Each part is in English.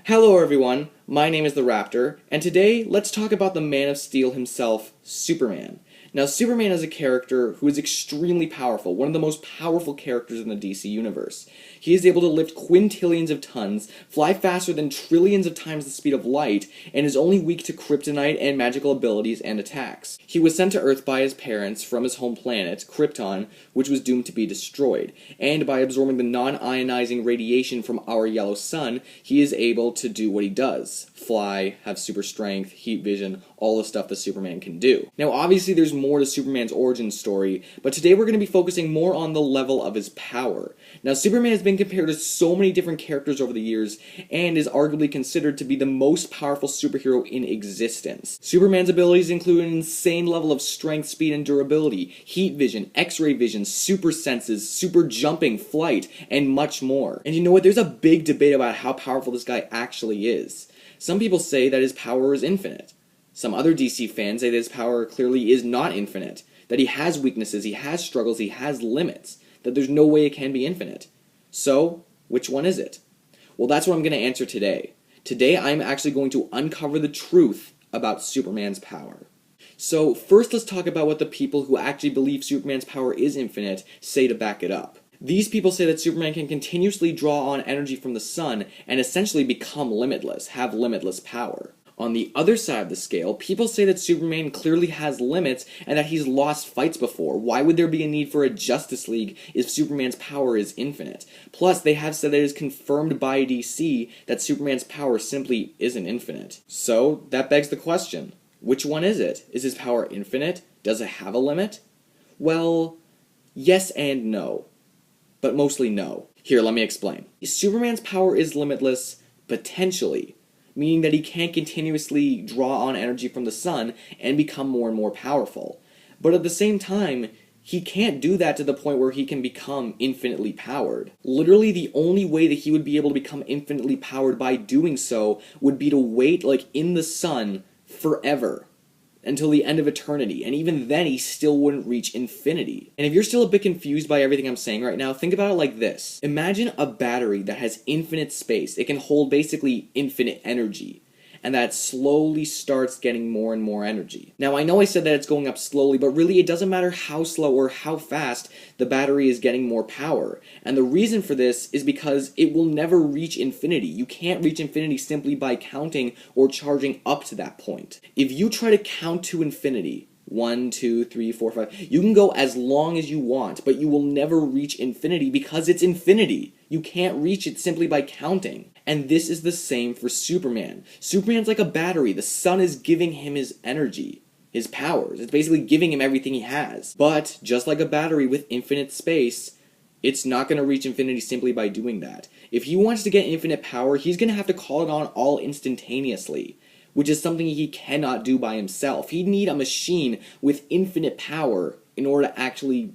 Hello everyone, my name is the Raptor, and today let's talk about the Man of Steel himself, Superman. Now, Superman is a character who is extremely powerful, one of the most powerful characters in the DC universe. He is able to lift quintillions of tons, fly faster than trillions of times the speed of light, and is only weak to kryptonite and magical abilities and attacks. He was sent to Earth by his parents from his home planet, Krypton, which was doomed to be destroyed, and by absorbing the non-ionizing radiation from our yellow sun, he is able to do what he does. Fly, have super strength, heat vision, all the stuff that Superman can do. Now obviously there's more to Superman's origin story, but today we're going to be focusing more on the level of his power. Now Superman has been compared to so many different characters over the years, and is arguably considered to be the most powerful superhero in existence. Superman's abilities include an insane level of strength, speed, and durability, heat vision, x-ray vision, super senses, super jumping, flight, and much more. And you know what, there's a big debate about how powerful this guy actually is. Some people say that his power is infinite. Some other DC fans say that his power clearly is not infinite, that he has weaknesses, he has struggles, he has limits, that there's no way it can be infinite. So, which one is it? Well, that's what I'm going to answer today. Today, I'm actually going to uncover the truth about Superman's power. So, first let's talk about what the people who actually believe Superman's power is infinite say to back it up. These people say that Superman can continuously draw on energy from the sun and essentially become limitless, have limitless power. On the other side of the scale, people say that Superman clearly has limits and that he's lost fights before. Why would there be a need for a Justice League if Superman's power is infinite? Plus, they have said that it is confirmed by DC that Superman's power simply isn't infinite. So, that begs the question, which one is it? Is his power infinite? Does it have a limit? Well, yes and no. But mostly no. Here, let me explain. Superman's power is limitless, potentially, meaning that he can't continuously draw on energy from the sun and become more and more powerful. But at the same time, he can't do that to the point where he can become infinitely powered. Literally, the only way that he would be able to become infinitely powered by doing so would be to wait, like, in the sun forever. Until the end of eternity, and even then he still wouldn't reach infinity. And if you're still a bit confused by everything I'm saying right now, think about it like this. Imagine a battery that has infinite space. It can hold basically infinite energy, and that slowly starts getting more and more energy. Now I know I said that it's going up slowly, but really it doesn't matter how slow or how fast the battery is getting more power. And the reason for this is because it will never reach infinity. You can't reach infinity simply by counting or charging up to that point. If you try to count to infinity, 1, 2, 3, 4, 5. You can go as long as you want, but you will never reach infinity because it's infinity. You can't reach it simply by counting. And this is the same for Superman. Superman's like a battery. The sun is giving him his energy, his powers. It's basically giving him everything he has. But, just like a battery with infinite space, it's not going to reach infinity simply by doing that. If he wants to get infinite power, he's going to have to call it on all instantaneously, which is something he cannot do by himself. He'd need a machine with infinite power in order to actually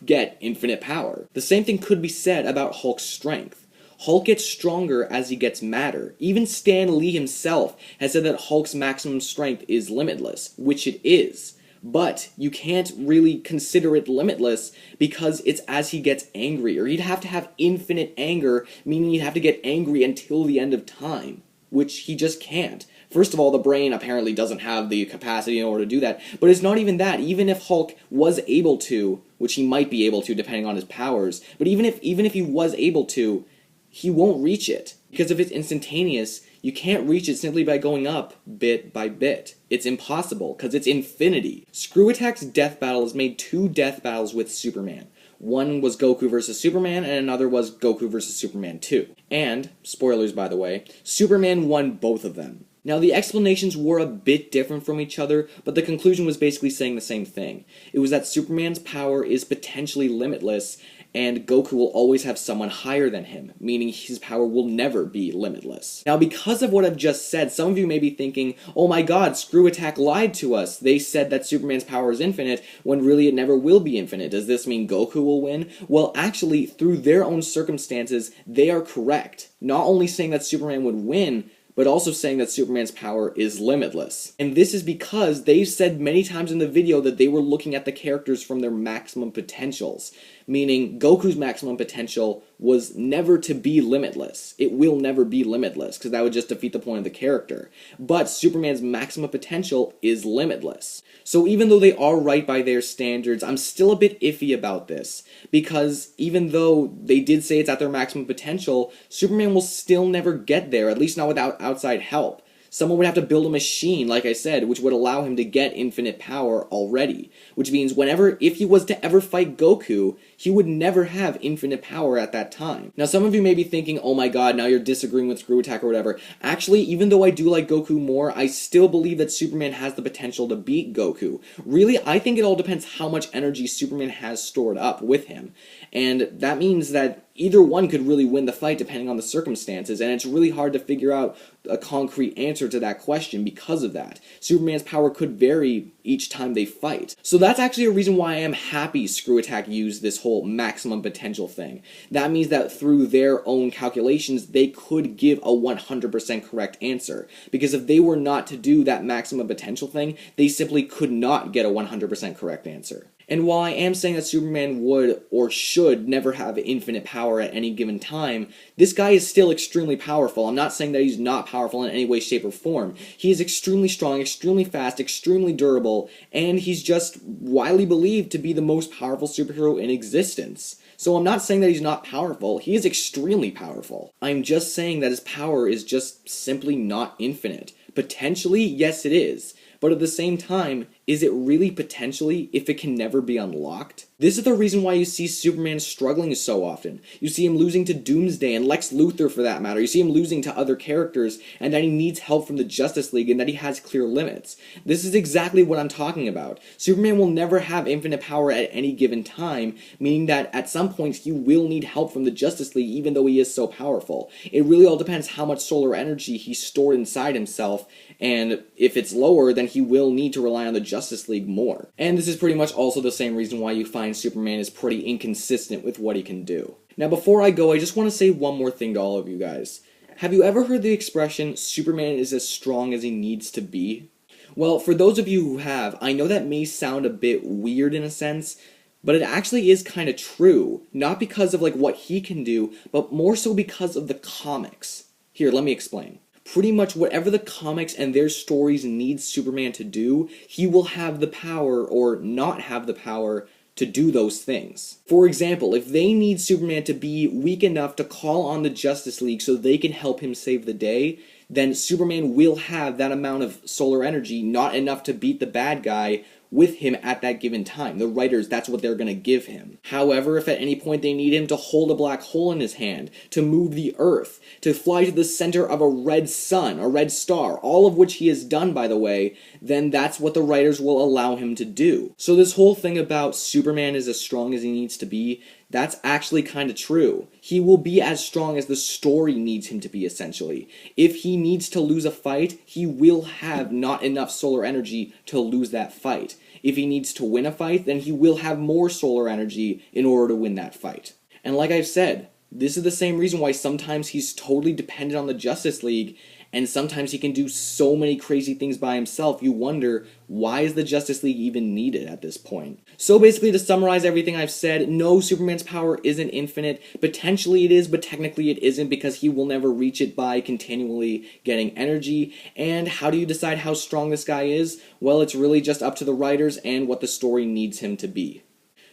get infinite power. The same thing could be said about Hulk's strength. Hulk gets stronger as he gets madder. Even Stan Lee himself has said that Hulk's maximum strength is limitless, which it is. But you can't really consider it limitless because it's as he gets angrier. He'd have to have infinite anger, meaning he'd have to get angry until the end of time, which he just can't. First of all, the brain apparently doesn't have the capacity in order to do that, but it's not even that. Even if Hulk was able to, which he might be able to depending on his powers, but even if he was able to, he won't reach it. Because if it's instantaneous, you can't reach it simply by going up bit by bit. It's impossible, because it's infinity. Screw Attack's death battle has made 2 death battles with Superman. One was Goku vs. Superman, and another was Goku vs. Superman 2. And, spoilers by the way, Superman won both of them. Now, the explanations were a bit different from each other, but the conclusion was basically saying the same thing. It was that Superman's power is potentially limitless, and Goku will always have someone higher than him, meaning his power will never be limitless. Now, because of what I've just said, some of you may be thinking, oh my god, Screw Attack lied to us. They said that Superman's power is infinite, when really it never will be infinite. Does this mean Goku will win? Well, actually, through their own circumstances, they are correct. Not only saying that Superman would win, but also saying that Superman's power is limitless. And this is because they've said many times in the video that they were looking at the characters from their maximum potentials, meaning Goku's maximum potential was never to be limitless. It will never be limitless, because that would just defeat the point of the character. But Superman's maximum potential is limitless. So even though they are right by their standards, I'm still a bit iffy about this, because even though they did say it's at their maximum potential, Superman will still never get there, at least not without outside help. Someone would have to build a machine, like I said, which would allow him to get infinite power already. Which means if he was to ever fight Goku, he would never have infinite power at that time. Now, some of you may be thinking, oh my god, now you're disagreeing with Screw Attack or whatever. Actually, even though I do like Goku more, I still believe that Superman has the potential to beat Goku. Really, I think it all depends how much energy Superman has stored up with him. And that means that either one could really win the fight depending on the circumstances, and it's really hard to figure out a concrete answer to that question because of that. Superman's power could vary each time they fight. So that's actually a reason why I am happy Screw Attack used this whole maximum potential thing. That means that through their own calculations, they could give a 100% correct answer. Because if they were not to do that maximum potential thing, they simply could not get a 100% correct answer. And while I am saying that Superman would or should never have infinite power at any given time, this guy is still extremely powerful. I'm not saying that he's not powerful in any way, shape, or form. He is extremely strong, extremely fast, extremely durable, and he's just widely believed to be the most powerful superhero in existence. So I'm not saying that he's not powerful. He is extremely powerful. I'm just saying that his power is just simply not infinite. Potentially, yes it is. But at the same time, is it really potentially if it can never be unlocked? This is the reason why you see Superman struggling so often. You see him losing to Doomsday and Lex Luthor for that matter. You see him losing to other characters, and that he needs help from the Justice League and that he has clear limits. This is exactly what I'm talking about. Superman will never have infinite power at any given time, meaning that at some points he will need help from the Justice League even though he is so powerful. It really all depends how much solar energy he's stored inside himself, and if it's lower, then he will need to rely on the Justice League more. And this is pretty much also the same reason why you find Superman is pretty inconsistent with what he can do. Now before I go, I just want to say one more thing to all of you guys. Have you ever heard the expression, Superman is as strong as he needs to be? Well, for those of you who have, I know that may sound a bit weird in a sense, but it actually is kind of true. Not because of what he can do, but more so because of the comics. Here, let me explain. Pretty much whatever the comics and their stories need Superman to do, he will have the power or not have the power to do those things. For example, if they need Superman to be weak enough to call on the Justice League so they can help him save the day, then Superman will have that amount of solar energy, not enough to beat the bad guy, with him at that given time. The writers, that's what they're going to give him. However, if at any point they need him to hold a black hole in his hand, to move the Earth, to fly to the center of a red sun, a red star, all of which he has done, by the way, then that's what the writers will allow him to do. So this whole thing about Superman is as strong as he needs to be, that's actually kind of true. He will be as strong as the story needs him to be, essentially. If he needs to lose a fight, he will have not enough solar energy to lose that fight. If he needs to win a fight, then he will have more solar energy in order to win that fight. And like I've said, this is the same reason why sometimes he's totally dependent on the Justice League, and sometimes he can do so many crazy things by himself, you wonder, why is the Justice League even needed at this point? So basically, to summarize everything I've said, no, Superman's power isn't infinite. Potentially it is, but technically it isn't because he will never reach it by continually getting energy. And how do you decide how strong this guy is? Well, it's really just up to the writers and what the story needs him to be.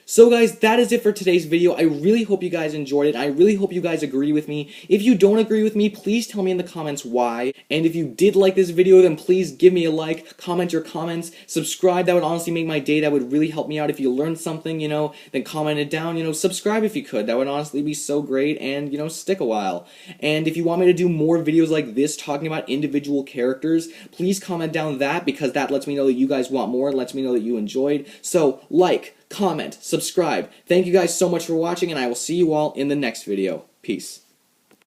So guys, that is it for today's video. I really hope you guys enjoyed it. I really hope you guys agree with me. If you don't agree with me, please tell me in the comments why. And if you did like this video, then please give me a like, comment your comments, subscribe. That would honestly make my day. That would really help me out. If you learned something, then comment it down. Subscribe if you could. That would honestly be so great and, stick a while. And if you want me to do more videos like this talking about individual characters, please comment down that because that lets me know that you guys want more. It lets me know that you enjoyed. So, like, comment, subscribe. Thank you guys so much for watching, and I will see you all in the next video. Peace.